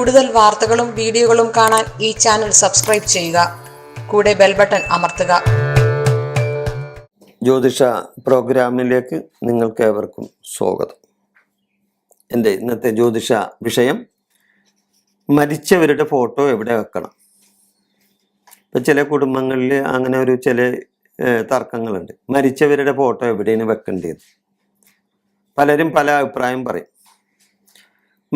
കൂടുതൽ വാർത്തകളും വീഡിയോകളും കാണാൻ ഈ ചാനൽ സബ്സ്ക്രൈബ് ചെയ്യുക. കൂടെ ബെൽ ബട്ടൺ അമർത്തുക. ജ്യോതിഷ പ്രോഗ്രാമിലേക്ക് നിങ്ങൾക്ക് ഏവർക്കും സ്വാഗതം. എൻ്റെ ഇന്നത്തെ ജ്യോതിഷ വിഷയം മരിച്ചവരുടെ ഫോട്ടോ എവിടെ വെക്കണം. ഇപ്പം ചില കുടുംബങ്ങളിൽ അങ്ങനെ ചില തർക്കങ്ങളുണ്ട്. മരിച്ചവരുടെ ഫോട്ടോ എവിടെയാണ് വെക്കേണ്ടത്? പലരും പല അഭിപ്രായം പറയും.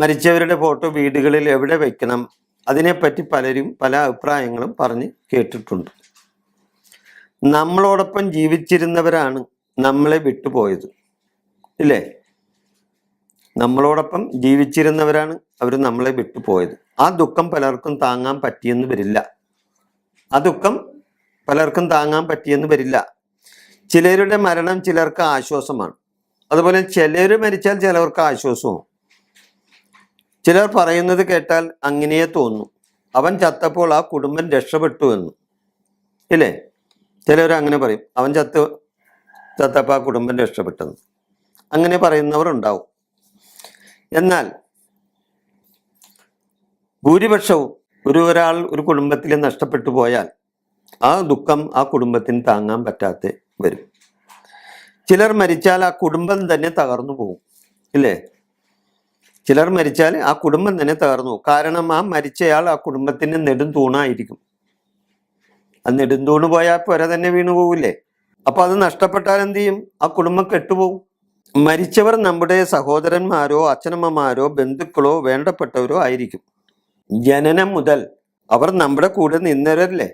മരിച്ചവരുടെ ഫോട്ടോ വീടുകളിൽ എവിടെ വെക്കണം, അതിനെപ്പറ്റി പലരും പല അഭിപ്രായങ്ങളും പറഞ്ഞ് കേട്ടിട്ടുണ്ട്. നമ്മളോടൊപ്പം ജീവിച്ചിരുന്നവരാണ് നമ്മളെ വിട്ടുപോയത്, ഇല്ലേ? നമ്മളോടൊപ്പം ജീവിച്ചിരുന്നവരാണ് അവർ നമ്മളെ വിട്ടുപോയത്. ആ ദുഃഖം പലർക്കും താങ്ങാൻ പറ്റിയെന്ന് വരില്ല. ചിലരുടെ മരണം ചിലർക്ക് ആശ്വാസമാണ്. അതുപോലെ ചിലർ മരിച്ചാൽ ചിലർക്ക് ആശ്വാസവും. ചിലർ പറയുന്നത് കേട്ടാൽ അങ്ങനെ തോന്നും, അവൻ ചത്തപ്പോൾ ആ കുടുംബം രക്ഷപ്പെട്ടു എന്ന്, ഇല്ലേ? ചിലർ അങ്ങനെ പറയും, അവൻ ചത്തപ്പോൾ ആ കുടുംബം രക്ഷപ്പെട്ടെന്ന്. അങ്ങനെ പറയുന്നവർ ഉണ്ടാവും. എന്നാൽ ഭൂരിപക്ഷവും ഒരാൾ ഒരു കുടുംബത്തിൽ നഷ്ടപ്പെട്ടു പോയാൽ ആ ദുഃഖം ആ കുടുംബത്തിന് താങ്ങാൻ പറ്റാതെ വരും. ചിലർ മരിച്ചാൽ ആ കുടുംബം തന്നെ തകർന്നു പോകും, ഇല്ലേ? ചിലർ മരിച്ചാൽ ആ കുടുംബം തന്നെ തകർന്നു. കാരണം ആ മരിച്ചയാൾ ആ കുടുംബത്തിന് നെടുംതൂണായിരിക്കും. ആ നെടുംതൂണ് പോയാൽ പുര തന്നെ വീണു പോകില്ലേ? അപ്പൊ അത് നഷ്ടപ്പെട്ടാൽ എന്ത് ചെയ്യും? ആ കുടുംബം കെട്ടുപോകും. മരിച്ചവർ നമ്മുടെ സഹോദരന്മാരോ അച്ഛനമ്മമാരോ ബന്ധുക്കളോ വേണ്ടപ്പെട്ടവരോ ആയിരിക്കും. ജനനം മുതൽ അവർ നമ്മുടെ കൂടെ നിന്നവരല്ലേ?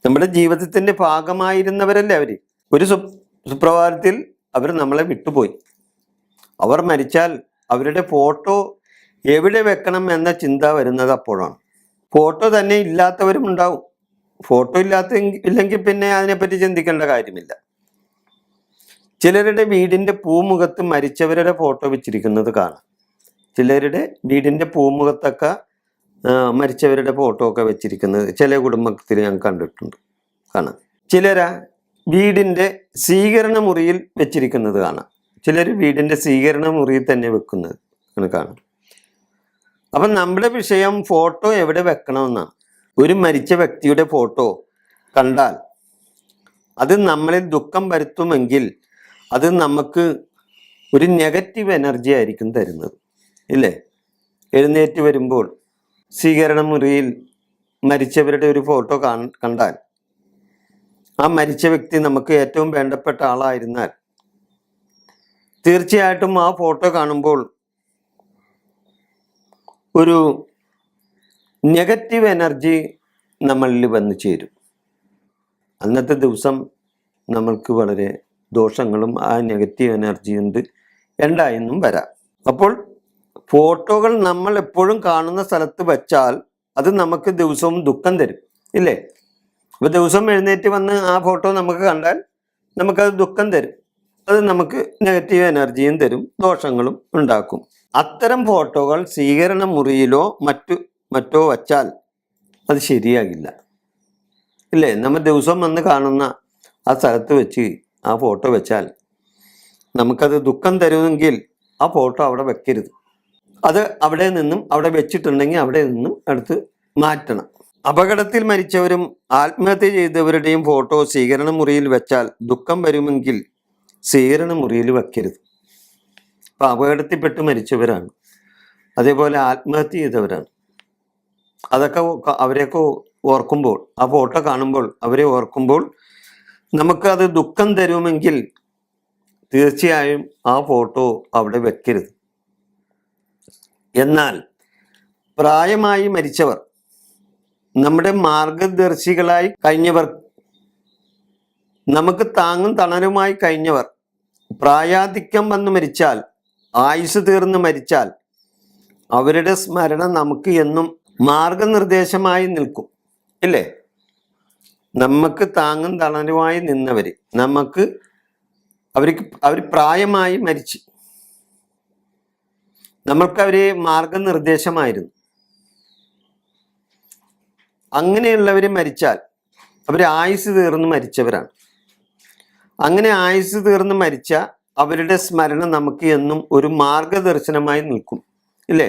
നമ്മുടെ ജീവിതത്തിന്റെ ഭാഗമായിരുന്നവരല്ലേ അവര്? ഒരു സുപ്രഭാതത്തിൽ അവർ നമ്മളെ വിട്ടുപോയി. അവർ മരിച്ചാൽ അവരുടെ ഫോട്ടോ എവിടെ വെക്കണം എന്ന ചിന്ത വരുന്നത് അപ്പോഴാണ്. ഫോട്ടോ തന്നെ ഇല്ലാത്തവരും ഉണ്ടാവും. ഫോട്ടോ ഇല്ലെങ്കിൽ പിന്നെ അതിനെപ്പറ്റി ചിന്തിക്കേണ്ട കാര്യമില്ല. ചിലരുടെ വീടിന്റെ പൂമുഖത്ത് മരിച്ചവരുടെ ഫോട്ടോ വെച്ചിരിക്കുന്നത് കാണാം. ചിലരുടെ വീടിന്റെ പൂമുഖത്തൊക്കെ മരിച്ചവരുടെ ഫോട്ടോ ഒക്കെ വെച്ചിരിക്കുന്നത് ചില കുടുംബത്തിൽ ഞാൻ കണ്ടിട്ടുണ്ട്, കാണാം. ചിലരാ വീടിന്റെ സ്വീകരണ മുറിയിൽ വെച്ചിരിക്കുന്നത് കാണാം. ചിലർ വീടിന്റെ സ്വീകരണ മുറിയിൽ തന്നെ വെക്കുന്നത് കാണാം. അപ്പം നമ്മുടെ വിഷയം ഫോട്ടോ എവിടെ വെക്കണമെന്നാണ്. ഒരു മരിച്ച വ്യക്തിയുടെ ഫോട്ടോ കണ്ടാൽ അത് നമ്മളിൽ ദുഃഖം വരുത്തുമെങ്കിൽ അത് നമുക്ക് ഒരു നെഗറ്റീവ് എനർജി ആയിരിക്കും തരുന്നത്, ഇല്ലേ? എഴുന്നേറ്റ് വരുമ്പോൾ സ്വീകരണ മുറിയിൽ മരിച്ചവരുടെ ഒരു ഫോട്ടോ കണ്ടാൽ ആ മരിച്ച വ്യക്തി നമുക്ക് ഏറ്റവും വേണ്ടപ്പെട്ട ആളായിരുന്നാൽ തീർച്ചയായിട്ടും ആ ഫോട്ടോ കാണുമ്പോൾ ഒരു നെഗറ്റീവ് എനർജി നമ്മളിൽ വന്നു ചേരും. അന്നത്തെ ദിവസം നമ്മൾക്ക് വളരെ ദോഷങ്ങളും ആ നെഗറ്റീവ് എനർജി കൊണ്ട് ഉണ്ടായെന്നും വരാം. അപ്പോൾ ഫോട്ടോകൾ നമ്മൾ എപ്പോഴും കാണുന്ന സ്ഥലത്ത് വെച്ചാൽ അത് നമുക്ക് ദിവസവും ദുഃഖം തരും, ഇല്ലേ? അപ്പോൾ ദിവസം എഴുന്നേറ്റ് വന്ന് ആ ഫോട്ടോ നമുക്ക് കണ്ടാൽ നമുക്കത് ദുഃഖം തരും. അത് നമുക്ക് നെഗറ്റീവ് എനർജിയും തരും, ദോഷങ്ങളും ഉണ്ടാക്കും. അത്തരം ഫോട്ടോകൾ സ്വീകരണ മുറിയിലോ മറ്റോ വച്ചാൽ അത് ശരിയാകില്ല, ഇല്ലേ? നമ്മൾ ദിവസം വന്ന് കാണുന്ന ആ സ്ഥലത്ത് വെച്ച് ആ ഫോട്ടോ വെച്ചാൽ നമുക്കത് ദുഃഖം തരുമെങ്കിൽ ആ ഫോട്ടോ അവിടെ വെക്കരുത്. അത് അവിടെ വെച്ചിട്ടുണ്ടെങ്കിൽ അവിടെ നിന്നും എടുത്ത് മാറ്റണം. അപകടത്തിൽ മരിച്ചവരും ആത്മഹത്യ ചെയ്തവരുടെയും ഫോട്ടോ സ്വീകരണ മുറിയിൽ വെച്ചാൽ ദുഃഖം വരുമെങ്കിൽ സ്വീകരണ മുറിയിൽ വെക്കരുത്. ഇപ്പം അപകടത്തിൽപ്പെട്ട് മരിച്ചവരാണ്, അതേപോലെ ആത്മഹത്യ ചെയ്തവരാണ്. അവരെയൊക്കെ ഓർക്കുമ്പോൾ, ആ ഫോട്ടോ കാണുമ്പോൾ അവരെ ഓർക്കുമ്പോൾ നമുക്കത് ദുഃഖം തരുമെങ്കിൽ തീർച്ചയായും ആ ഫോട്ടോ അവിടെ വെക്കരുത്. എന്നാൽ പ്രായമായി മരിച്ചവർ, നമ്മുടെ മാർഗദർശികളായി കഴിഞ്ഞവർ, നമുക്ക് താങ്ങും തണലുമായി കഴിഞ്ഞവർ പ്രായാധിക്യം വന്ന് മരിച്ചാൽ, ആയുസ് തീർന്ന് മരിച്ചാൽ അവരുടെ സ്മരണ നമുക്ക് എന്നും മാർഗനിർദ്ദേശമായി നിൽക്കും, ഇല്ലേ? നമുക്ക് താങ്ങും തണലുമായി നിന്നവർ, അവർ പ്രായമായി മരിച്ച് നമ്മൾക്ക് അവരെ മാർഗനിർദ്ദേശമായിരുന്നു. അങ്ങനെയുള്ളവർ മരിച്ചാൽ അവർ ആയുസ് തീർന്ന് മരിച്ചവരാണ്. അങ്ങനെ ആയുസ് തീർന്ന് മരിച്ച അവരുടെ സ്മരണ നമുക്ക് എന്നും ഒരു മാർഗദർശനമായി നിൽക്കും, ഇല്ലേ?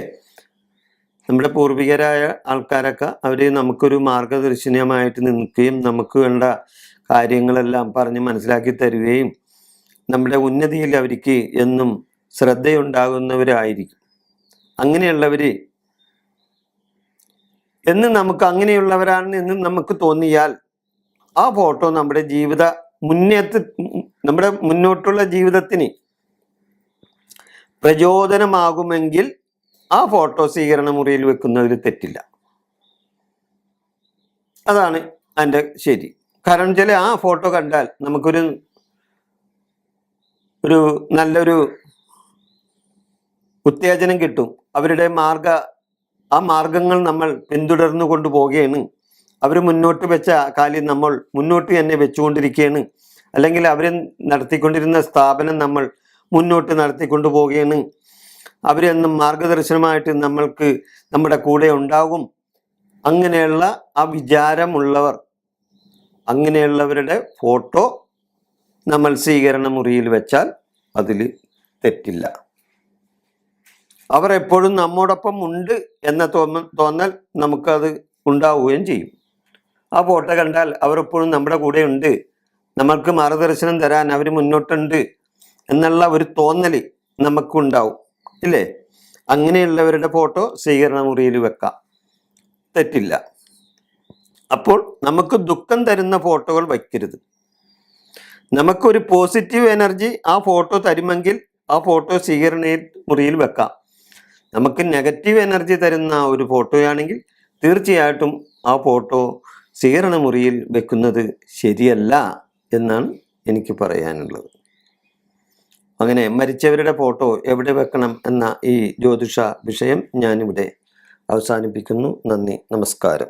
നമ്മുടെ പൂർവികരായ ആൾക്കാരൊക്കെ അവർ നമുക്കൊരു മാർഗദർശനമായിട്ട് നിൽക്കുകയും നമുക്ക് വേണ്ട കാര്യങ്ങളെല്ലാം പറഞ്ഞ് മനസ്സിലാക്കി തരികയും നമ്മുടെ ഉന്നതിയിൽ അവർക്ക് എന്നും ശ്രദ്ധയുണ്ടാകുന്നവരായിരിക്കും. അങ്ങനെയുള്ളവർ എന്ന് നമുക്ക് അങ്ങനെയുള്ളവരാണ് എന്ന് നമുക്ക് തോന്നിയാൽ ആ ഫോട്ടോ നമ്മുടെ നമ്മുടെ മുന്നോട്ടുള്ള ജീവിതത്തിന് പ്രചോദനമാകുമെങ്കിൽ ആ ഫോട്ടോ സ്വീകരണ മുറിയിൽ വെക്കുന്നതിൽ തെറ്റില്ല. അതാണ് അതിൻ്റെ ശരി. കാരണം വെച്ചാൽ ആ ഫോട്ടോ കണ്ടാൽ നമുക്കൊരു നല്ലൊരു ഉത്തേജനം കിട്ടും. അവരുടെ ആ മാർഗങ്ങൾ നമ്മൾ പിന്തുടർന്നു കൊണ്ടുപോവുകയാണ്. അവർ മുന്നോട്ട് വെച്ച കാര്യം നമ്മൾ മുന്നോട്ട് തന്നെ വെച്ചുകൊണ്ടിരിക്കുകയാണ്. അല്ലെങ്കിൽ അവർ നടത്തിക്കൊണ്ടിരുന്ന സ്ഥാപനം നമ്മൾ മുന്നോട്ട് നടത്തിക്കൊണ്ടു പോവുകയാണ്. അവരെന്നും മാർഗദർശനമായിട്ട് നമ്മൾക്ക് നമ്മുടെ കൂടെ ഉണ്ടാകും. അങ്ങനെയുള്ള ആ വിചാരമുള്ളവർ, അങ്ങനെയുള്ളവരുടെ ഫോട്ടോ നമ്മൾ സ്വീകരണ മുറിയിൽ വെച്ചാൽ അതിൽ തെറ്റില്ല. അവർ എപ്പോഴും നമ്മോടൊപ്പം ഉണ്ട് എന്ന തോന്നൽ നമുക്കത് ഉണ്ടാവുകയും ചെയ്യും. ആ ഫോട്ടോ കണ്ടാൽ അവർ എപ്പോഴും നമ്മുടെ കൂടെ ഉണ്ട്, നമ്മൾക്ക് മാർഗദർശനം തരാൻ അവർ മുന്നോട്ടുണ്ട് എന്നുള്ള ഒരു തോന്നൽ നമുക്കുണ്ടാവും, ഇല്ലേ? അങ്ങനെയുള്ളവരുടെ ഫോട്ടോ സ്വീകരണ മുറിയിൽ വെക്കാം, തെറ്റില്ല. അപ്പോൾ നമുക്ക് ദുഃഖം തരുന്ന ഫോട്ടോകൾ വയ്ക്കരുത്. നമുക്കൊരു പോസിറ്റീവ് എനർജി ആ ഫോട്ടോ തരുമെങ്കിൽ ആ ഫോട്ടോ സ്വീകരണ മുറിയിൽ വെക്കാം. നമുക്ക് നെഗറ്റീവ് എനർജി തരുന്ന ഒരു ഫോട്ടോയാണെങ്കിൽ തീർച്ചയായിട്ടും ആ ഫോട്ടോ സ്വീകരണ മുറിയിൽ വെക്കുന്നത് ശരിയല്ല എന്നാണ് എനിക്ക് പറയാനുള്ളത്. അങ്ങനെ മരിച്ചവരുടെ ഫോട്ടോ എവിടെ വെക്കണം എന്ന ഈ ജ്യോതിഷ വിഷയം ഞാനിവിടെ അവസാനിപ്പിക്കുന്നു. നന്ദി, നമസ്കാരം.